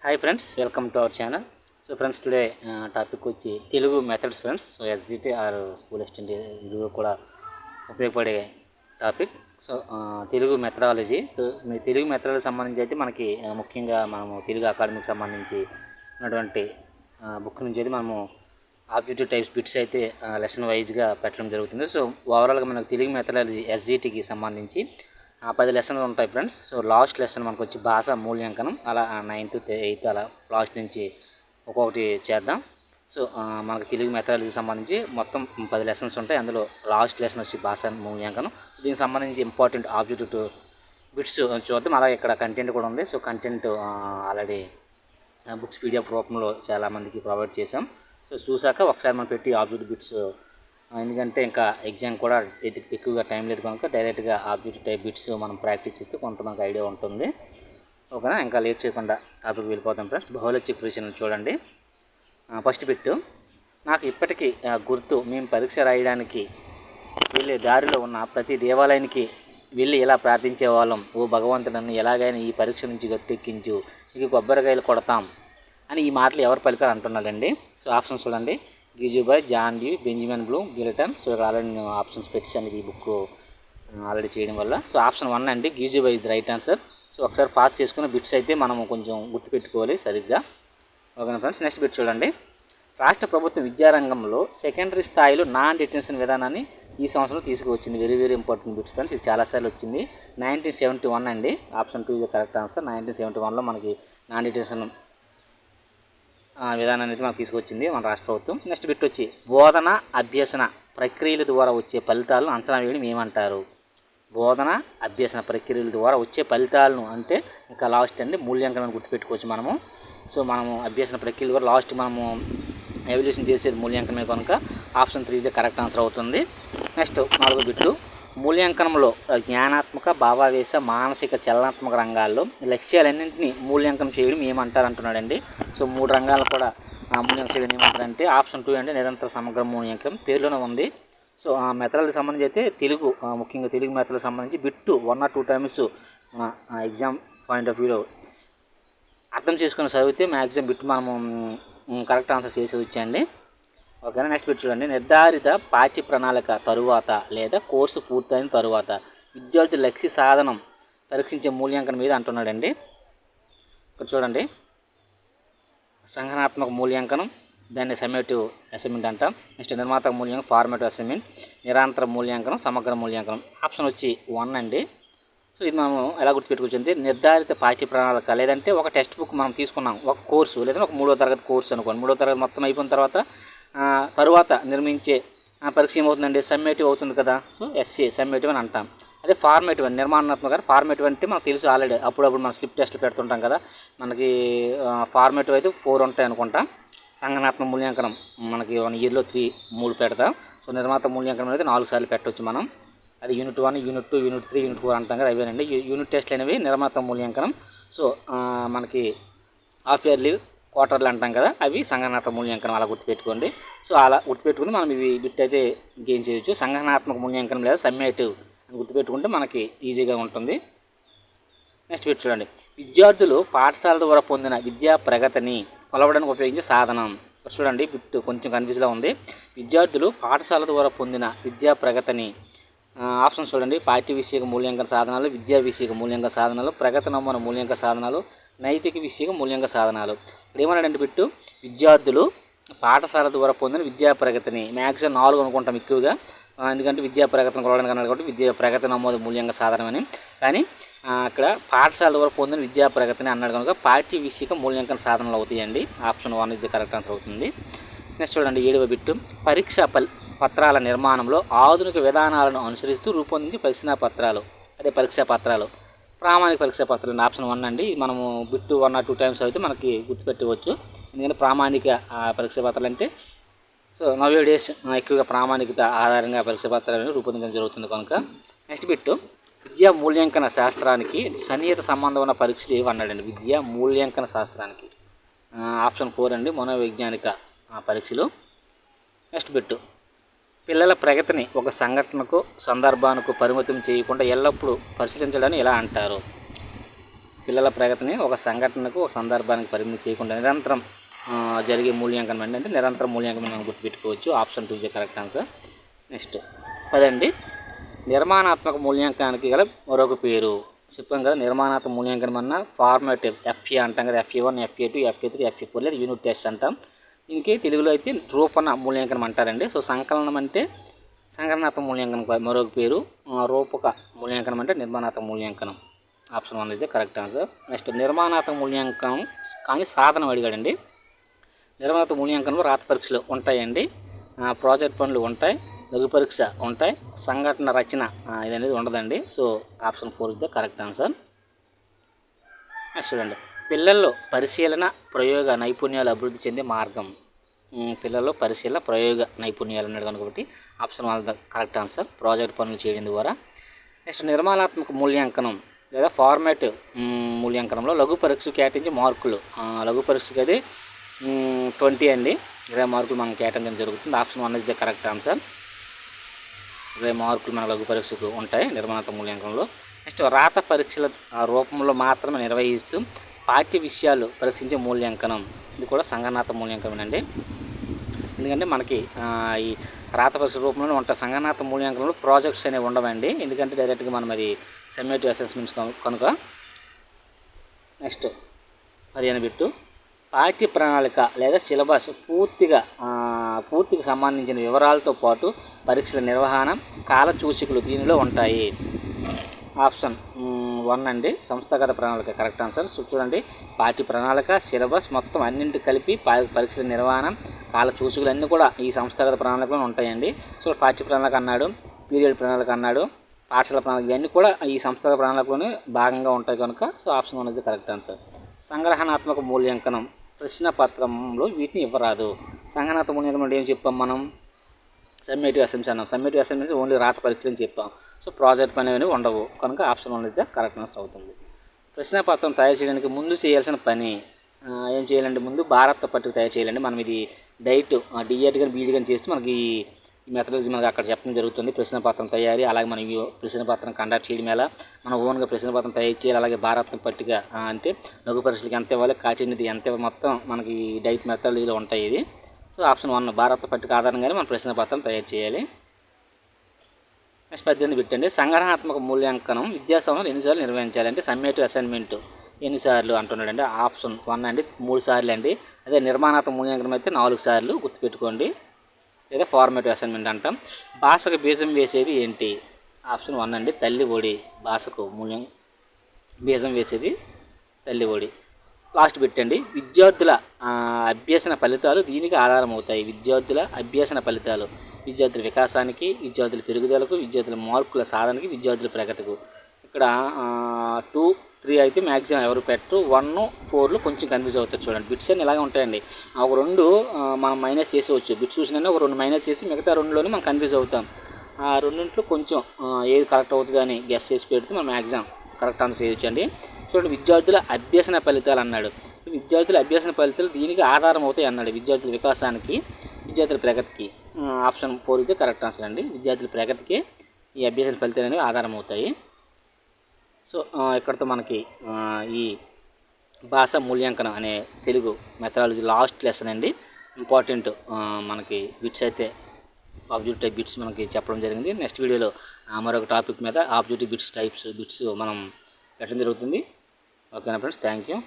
Hi friends, welcome to our channel. So friends, today topic వచ్చి Telugu methods friends. So SGT or school assistant ఇది కూడా ఉపయోగపడే టాపిక్. So Telugu methodology. So మీ Telugu methodology సంబంధించి అయితే మనకి ముఖ్యంగా మనము తెలుగు అకాడమీకి సంబంధించి ఉన్నటువంటి బుక్ నుంచి అయితే మనము ఆబ్జెక్టివ్ టైప్స్ బిట్స్ అయితే లెసన్ వైజ్గా పెట్టడం జరుగుతుంది. సో ఓవరాల్గా మనకు తెలుగు మెథడాలజీ ఎస్జిటికి సంబంధించి 10 లెసన్లు ఉంటాయి ఫ్రెండ్స్. సో లాస్ట్ లెసన్ మనకు వచ్చి భాష మూల్యాంకనం, అలా 9th 8th అలా లాస్ట్ నుంచి ఒక్కొక్కటి చేద్దాం. సో మనకు తెలుగు మెథడాలజీకి సంబంధించి మొత్తం 10 లెసన్స్ ఉంటాయి. అందులో లాస్ట్ లెసన్ వచ్చి భాష మూల్యాంకనం. దీనికి సంబంధించి ఇంపార్టెంట్ ఆబ్జెక్టివ్ బిట్స్ చూద్దాం. అలాగే ఇక్కడ కంటెంట్ కూడా ఉంది. So content already books PDF రూపంలో చాలామందికి ప్రొవైడ్ చేసాం. సో చూసాక ఒకసారి మనం పెట్టి ఆబ్జెక్టివ్ బిట్స్, ఎందుకంటే ఇంకా ఎగ్జామ్ కూడా ఎక్కువగా టైం లేదు కనుక డైరెక్ట్గా ఆబ్జెక్టివ్ టైప్ బిట్స్ మనం ప్రాక్టీస్ చేస్తే కొంత మనకు ఐడియా ఉంటుంది. ఓకేనా, ఇంకా లేట్ చేయకుండా టాపిక్ వెళ్ళిపోతాం ఫ్రెండ్స్. బహుళ ప్రశ్నలు చూడండి. ఫస్ట్ బిట్, నాకు ఇప్పటికీ గుర్తు, మేము పరీక్ష రాయడానికి వెళ్ళే దారిలో ఉన్న ప్రతి దేవాలయానికి వెళ్ళి ఇలా ప్రార్థించేవాళ్ళం. ఓ భగవంతుడನ್ನು ఎలాగైనా ఈ పరీక్ష నుంచి గట్టెక్కించు, ఇక కొబ్బరికాయలు కొడతాం అని ఈ మాటలు ఎవరు పలికారు అంటున్నాడండి. సో ఆప్షన్స్ చూడండి. గీజుబాయ్, John Dewey, Benjamin Bloom, Gilton. So ఇక్కడ ఆల్రెడీ నేను ఆప్షన్స్ పెట్టాను ఈ బుక్ ఆల్రెడీ చేయడం వల్ల. సో ఆప్షన్ 1 అండి, గీజుబాయ్ is the right answer. So ఒకసారి పాస్ చేసుకున్న బిట్స్ అయితే మనము కొంచెం గుర్తుపెట్టుకోవాలి సరిగ్గా. ఓకేనా ఫ్రెండ్స్, నెక్స్ట్ బిట్ చూడండి. రాష్ట్ర ప్రభుత్వం విద్యారంగంలో సెకండరీ స్థాయిలో నాన్ డిటెన్షన్ విధానాన్ని ఈ సంవత్సరం తీసుకువచ్చింది. Very very important bits friends. ఇది చాలాసార్లు వచ్చింది. 1971 అండి. ఆప్షన్ 2 ఇది కరెక్ట్ ఆన్సర్. 1971లో మనకి నాన్ డిటెన్షన్ విధానం అనేది మనకు తీసుకొచ్చింది మన రాష్ట్ర ప్రభుత్వం. నెక్స్ట్ బిట్ వచ్చి, బోధన అభ్యసన ప్రక్రియల ద్వారా వచ్చే ఫలితాలను అంచనా వేయడం ఏమంటారు? బోధన అభ్యసన ప్రక్రియల ద్వారా వచ్చే ఫలితాలను అంటే ఇంకా లాస్ట్ అండి మూల్యాంకనం గుర్తుపెట్టుకోవచ్చు మనము. సో మనము అభ్యసన ప్రక్రియల ద్వారా లాస్ట్ మనము ఎవాల్యుయేషన్ చేసేది మూల్యాంకనమే కనుక ఆప్షన్ 3 ఇది కరెక్ట్ ఆన్సర్ అవుతుంది. నెక్స్ట్ 4వ బిట్లు, మూల్యాంకనంలో జ్ఞానాత్మక, భావావేశ, మానసిక, చలనాత్మక రంగాల్లో లక్ష్యాలన్నింటినీ మూల్యాంకనం చేయడం ఏమంటారు అంటున్నాడండి. సో 3 రంగాలు కూడా మూల్యాంకనం చేయడం ఏమంటారంటే ఆప్షన్ 2 అంటే నిరంతర సమగ్ర మూల్యాంకనం, పేరులోనే ఉంది. సో ఆ మెథడ్కి సంబంధించి అయితే తెలుగు, ముఖ్యంగా తెలుగు మెథడ్కి సంబంధించి bit 1 or 2 times exam point of వ్యూలో అర్థం చేసుకుని చదివితే మ్యాక్సిమం బిట్టు మనము కరెక్ట్ ఆన్సర్ చేసి వచ్చేయండి. ఓకేనా, నెక్స్ట్ బిట్ చూడండి. నిర్ధారిత పాఠ్య ప్రణాళిక తరువాత లేదా కోర్సు పూర్తయిన తరువాత విద్యార్థి లక్ష్య సాధనం పరీక్షించే మూల్యాంకనం మీద అంటున్నాడండి. ఇక్కడ చూడండి, సంఘటనాత్మక మూల్యాంకనం, దాన్ని సమ్మేటివ్ అసైన్మెంట్ అంటాం. నెక్స్ట్ నిర్మాత మూల్యాంకనం, ఫార్మేటివ్ అసైన్మెంట్, నిరంతర మూల్యాంకనం, సమగ్ర మూల్యాంకనం. ఆప్షన్ వచ్చి 1 అండి. సో ఇది మనం ఎలా గుర్తుపెట్టుకొచ్చింది, నిర్ధారిత పాఠ్య ప్రణాళిక లేదంటే ఒక టెక్స్ట్ బుక్ మనం తీసుకున్నాం, ఒక కోర్సు లేదంటే ఒక 3వ తరగతి కోర్సు అనుకోండి. 3వ తరగతి మొత్తం అయిపోయిన తర్వాత నిర్మించే పరీక్ష ఏమవుతుందండి, సమ్మేటివ్ అవుతుంది కదా. సో ఎస్ఏ సమ్మేటివ్ అని అంటాం. అదే ఫార్మేటివ్ అని నిర్మాణాత్మక. ఫార్మేటివ్ అంటే మనకు తెలుసు ఆల్రెడీ, అప్పుడప్పుడు మనం స్లిప్ టెస్ట్లు పెడుతుంటాం కదా. మనకి ఫార్మేటివ్ అయితే 4 ఉంటాయి అనుకుంటా. సంఘటనాత్మక మూల్యాంకనం మనకి 1 ఇయర్లో 3 పెడతాం. సో నిర్మాత మూల్యాంకనం అయితే 4 సార్లు పెట్టవచ్చు మనం. అది యూనిట్ 1, యూనిట్ 2, యూనిట్ 3, యూనిట్ 4 అంటాం కదా, అవేనండి యూనిట్ టెస్ట్లు అనేవి నిర్మాత మూల్యాంకనం. సో మనకి హాఫ్ ఇయర్లీ, క్వార్టర్లు అంటాం కదా, అవి సంఘటనాత్మక మూల్యాంకనం. అలా గుర్తుపెట్టుకోండి. సో అలా గుర్తుపెట్టుకుని మనం ఇవి బిట్ అయితే గెయిన్ చేయొచ్చు. సంఘటనాత్మక మూల్యాంకనం లేదా సమ్మేటివ్ అని గుర్తుపెట్టుకుంటే మనకి ఈజీగా ఉంటుంది. నెక్స్ట్ బిట్ చూడండి. విద్యార్థులు పాఠశాల ద్వారా పొందిన విద్యా ప్రగతిని కొలవడానికి ఉపయోగించే సాధనం. చూడండి, బిట్ కొంచెం కన్ఫ్యూజ్గా ఉంది. విద్యార్థులు పాఠశాల ద్వారా పొందిన విద్యా ప్రగతిని, ఆప్షన్స్ చూడండి. పాఠ్య విషయక మూల్యాంకన సాధనాలు, విద్యా విషయక మూల్యాంకన సాధనాలు, ప్రగతి నమూనా మూల్యాంకన సాధనాలు, నైతిక విషయక మూల్యాంకన సాధనాలు. ఇక్కడ ఏమన్నాడంటే బిట్టు, విద్యార్థులు పాఠశాల ద్వారా పొందిన విద్యా ప్రగతిని, మ్యాక్సిమం 4 అనుకుంటాం ఎక్కువగా, ఎందుకంటే విద్యా ప్రగతిని కొలవడానికి అన్నాడు కాబట్టి విద్యా ప్రగతి నమోదు మూల్యాంకన సాధనమని. కానీ ఇక్కడ పాఠశాల ద్వారా పొందిన విద్యా ప్రగతిని అన్నాడు కనుక పాఠ్య విషయక మూల్యాంకన సాధనలు అవుతాయండి. ఆప్షన్ 1 ఇది కరెక్ట్ ఆన్సర్ అవుతుంది. నెక్స్ట్ చూడండి 7వ బిట్టు, పరీక్షా పత్రాల నిర్మాణంలో ఆధునిక విధానాలను అనుసరిస్తూ రూపొందించి పరీక్షా పత్రాలు, అదే పరీక్షా పత్రాలు, ప్రామాణిక పరీక్షా పత్రాలు. ఆప్షన్ 1 అండి. మనము బిట్టు 1 or 2 టైమ్స్ అయితే మనకి గుర్తుపెట్టవచ్చు. ఎందుకంటే ప్రామాణిక పరీక్షా పత్రాలు అంటే సో నవ్వే డేస్ ఎక్కువగా ప్రామాణికత ఆధారంగా పరీక్షా పత్రాలను రూపొందించడం జరుగుతుంది కనుక. నెక్స్ట్ బిట్టు, విద్యా మూల్యాంకన శాస్త్రానికి సన్నిహిత సంబంధం ఉన్న పరీక్షలు ఏవి అన్నాడండి. విద్యా మూల్యాంకన శాస్త్రానికి ఆప్షన్ 4 అండి, మనోవైజ్ఞానిక పరీక్షలు. నెక్స్ట్ బిట్టు, పిల్లల ప్రగతిని ఒక సంఘటనకు, సందర్భానికి పరిమితం చేయకుండా ఎల్లప్పుడూ పరిశీలించడాన్ని ఎలా అంటారు? పిల్లల ప్రగతిని ఒక సంఘటనకు ఒక సందర్భానికి పరిమితి చేయకుండా నిరంతరం జరిగే మూల్యాంకనం అంటే నిరంతరం మూల్యాంకనం మనం గుర్తుపెట్టుకోవచ్చు. Option 2 is correct answer. Next 10 నిర్మాణాత్మక మూల్యాంకనానికి గల మరొక పేరు. చెప్పాం కదా, నిర్మాణాత్మక మూల్యాంకనం అన్న ఫార్మేటివ్ ఎఫ్ఏ అంటాం కదా, FA1, FA2, FA3, FA4 లేదా యూనిట్ టెస్ట్ అంటాం. దీనికి తెలుగులో అయితే రూపణ మూల్యాంకనం అంటారండి. సో సంకలనం అంటే సంకలనాత్మక మూల్యాంకనం మరొక పేరు, రూపక మూల్యాంకనం అంటే నిర్మాణాత్మక మూల్యాంకనం. ఆప్షన్ 1 అయితే కరెక్ట్ ఆన్సర్. నెక్స్ట్ నిర్మాణాత్మక మూల్యాంకనం కానీ సాధనం అడిగాడండి. నిర్మాణాత్మక మూల్యాంకనంలో రాత పరీక్షలు ఉంటాయండి, ప్రాజెక్ట్ పనులు ఉంటాయి, లఘు పరీక్ష ఉంటాయి, సంఘటన రచన ఇది అనేది ఉండదండి. So option 4 is the correct answer. Next చూడండి, పిల్లల్లో పరిశీలన ప్రయోగ నైపుణ్యాలు అభివృద్ధి చెందే మార్గం. పిల్లల్లో పరిశీలన ప్రయోగ నైపుణ్యాలు అన్నాడు కాబట్టి option 1 the correct answer. Project పనులు చేయడం ద్వారా. నెక్స్ట్ నిర్మాణాత్మక మూల్యాంకనం లేదా ఫార్మేటివ్ మూల్యాంకనంలో లఘు పరీక్ష కేటాయించే మార్కులు. లఘు పరీక్షకి అది 20 అండి, 20 మార్కులు మనం కేటాయించడం జరుగుతుంది. Option 1 is the correct answer. 20 మార్కులు మన లఘు పరీక్షకు ఉంటాయి నిర్మాణాత్మక మూల్యాంకనంలో. నెక్స్ట్ రాత పరీక్షల రూపంలో మాత్రమే నిర్వహిస్తూ పాఠ్య విషయాలు పరీక్షించే మూల్యాంకనం. ఇది కూడా సంగణనాత్మక మూల్యాంకనం అండి. ఎందుకంటే మనకి ఈ రాత పరీక్ష రూపంలో ఉంటాయి. సంగణనాత్మక మూల్యాంకనంలో ప్రాజెక్ట్స్ అనేవి ఉండవండి, ఎందుకంటే డైరెక్ట్గా మనం అది సమ్మేటివ్ అసెస్మెంట్స్ కనుక. నెక్స్ట్ 15 బిట్టు, పాఠ్య ప్రణాళిక లేదా సిలబస్ పూర్తిగా సంబంధించిన వివరాలతో పాటు పరీక్షల నిర్వహణ కాల సూచికలు దీనిలో ఉంటాయి. ఆప్షన్ 1 అండి, సంస్థాగత ప్రణాళిక కరెక్ట్ ఆన్సర్. చూడండి, పాఠ్య ప్రణాళిక, సిలబస్ మొత్తం అన్నింటి కలిపి పరీక్షల నిర్వహణ కాల సూచికలు అన్నీ కూడా ఈ సంస్థాగత ప్రణాళికలో ఉంటాయండి. సో పాఠ్య ప్రణాళిక అన్నాడు, పీరియడ్ ప్రణాళిక అన్నాడు, పాఠశాల ప్రణాళిక, ఇవన్నీ కూడా ఈ సంస్థాగత ప్రణాళికలోనే భాగంగా ఉంటాయి కనుక so option 1 is the correct answer. సంగ్రహణాత్మక మూల్యాంకనం ప్రశ్న పత్రంలో వీటిని ఇవ్వరాదు. సంగ్రహణాత్మక మూల్యాంకనం అంటే ఏం చెప్పాం మనం? సమ్మేటివ్ అసెస్మెంట్స్ అన్నాం. సమ్మేటివ్ అసెస్మెంట్స్ ఓన్లీ రాత పరీక్షలు అని చెప్పాం. సో ప్రాజెక్ట్ పని అనేవి ఉండవు కనుక option 1 is the correct answer అవుతుంది. ప్రశ్న పత్రం తయారు చేయడానికి ముందు చేయాల్సిన పని ఏం చేయాలంటే, ముందు భారత పట్టిక తయారు చేయాలండి. మనం ఇది డైట్ డిఎడ్ కానీ బీఈడి కానీ చేస్తే మనకి ఈ మెథడాలజీ మనకి అక్కడ చెప్పడం జరుగుతుంది. ప్రశ్న పత్రం తయారీ, అలాగే మనం ప్రశ్న పత్రం కండక్ట్ చేయడం ఎలా, మనం ఓన్గా ప్రశ్న పత్రం తయారు చేయాలి. అలాగే భారత పట్టిక అంటే లఘు పరీక్షలకి ఎంత ఇవ్వాలి, కాఠిన్యత ఎంత ఇవ్వాలి, మొత్తం మనకి డైట్ మెథడాలజీలో ఉంటాయి ఇది. సో ఆప్షన్ 1 భారత పట్టిక ఆధారంగానే మనం ప్రశ్న పత్రం తయారు చేయాలి. నెక్స్ట్ 18 పెట్టండి, సంగ్రహణాత్మక మూల్యాంకనం విద్యా సంవత్సరం ఎన్నిసార్లు నిర్వహించాలి అంటే సమ్మేటివ్ అసైన్మెంట్ ఎన్నిసార్లు అంటున్నాడండి. ఆప్షన్ 1 అండి, 3 సార్లు అండి. అదే నిర్మాణాత్మక మూల్యాంకనం అయితే 4 సార్లు గుర్తుపెట్టుకోండి, లేదా ఫార్మేటివ్ అసైన్మెంట్ అంటాం. భాషకు బీజం వేసేది ఏంటి? ఆప్షన్ 1 అండి, తల్లి ఒడి. భాషకు బీజం వేసేది తల్లి ఒడి. లాస్ట్ పెట్టండి, విద్యార్థుల అభ్యసన ఫలితాలు దీనికి ఆధారం అవుతాయి. విద్యార్థుల అభ్యసన ఫలితాలు విద్యార్థుల వికాసానికి, విద్యార్థుల పెరుగుదలకు, విద్యార్థుల మార్కుల సాధనకి, విద్యార్థుల ప్రగతికు. ఇక్కడ 2, 3 అయితే మ్యాక్సిమం ఎవరు పెట్టరు. 1, 4 కొంచెం కన్ఫ్యూజ్ అవుతారు. చూడండి, బిట్స్ అన్నీ ఇలాగే ఉంటాయండి. ఒక 2 మనం మైనస్ చేసేవచ్చు. బిట్స్ చూసినా ఒక 2 మైనస్ చేసి మిగతా 2లోనే మనం కన్ఫ్యూజ్ అవుతాం. ఆ 2 కొంచెం ఏది కరెక్ట్ అవుతుంది అని గెస్ చేసి పెడితే మనం మ్యాక్సిమం కరెక్ట్ ఆన్సర్ చేయొచ్చండి. చూడండి, విద్యార్థుల అభ్యసన ఫలితాలు అన్నాడు. విద్యార్థుల అభ్యసన ఫలితాలు దీనికి ఆధారం అవుతాయి అన్నాడు. విద్యార్థుల వికాసానికి, విద్యార్థుల ప్రగతికి. ఆప్షన్ 4 ఇదే కరెక్ట్ ఆన్సర్ అండి. విద్యార్థుల ప్రగతికి ఈ అభ్యసన ఫలితాలు అనేవి ఆధారం అవుతాయి. సో ఇక్కడితో మనకి ఈ భాష మూల్యాంకనం అనే తెలుగు మెథడాలజీ లాస్ట్ లెసన్ అండి. ఇంపార్టెంట్ మనకి బిట్స్ అయితే ఆబ్జెక్టివ్ టైప్ బిట్స్ మనకి చెప్పడం జరిగింది. నెక్స్ట్ వీడియోలో మరొక టాపిక్ మీద ఆబ్జెక్టివ్ బిట్స్ టైప్స్ బిట్స్ మనం పెట్టడం జరుగుతుంది. ఓకేనా ఫ్రెండ్స్, థ్యాంక్ యూ.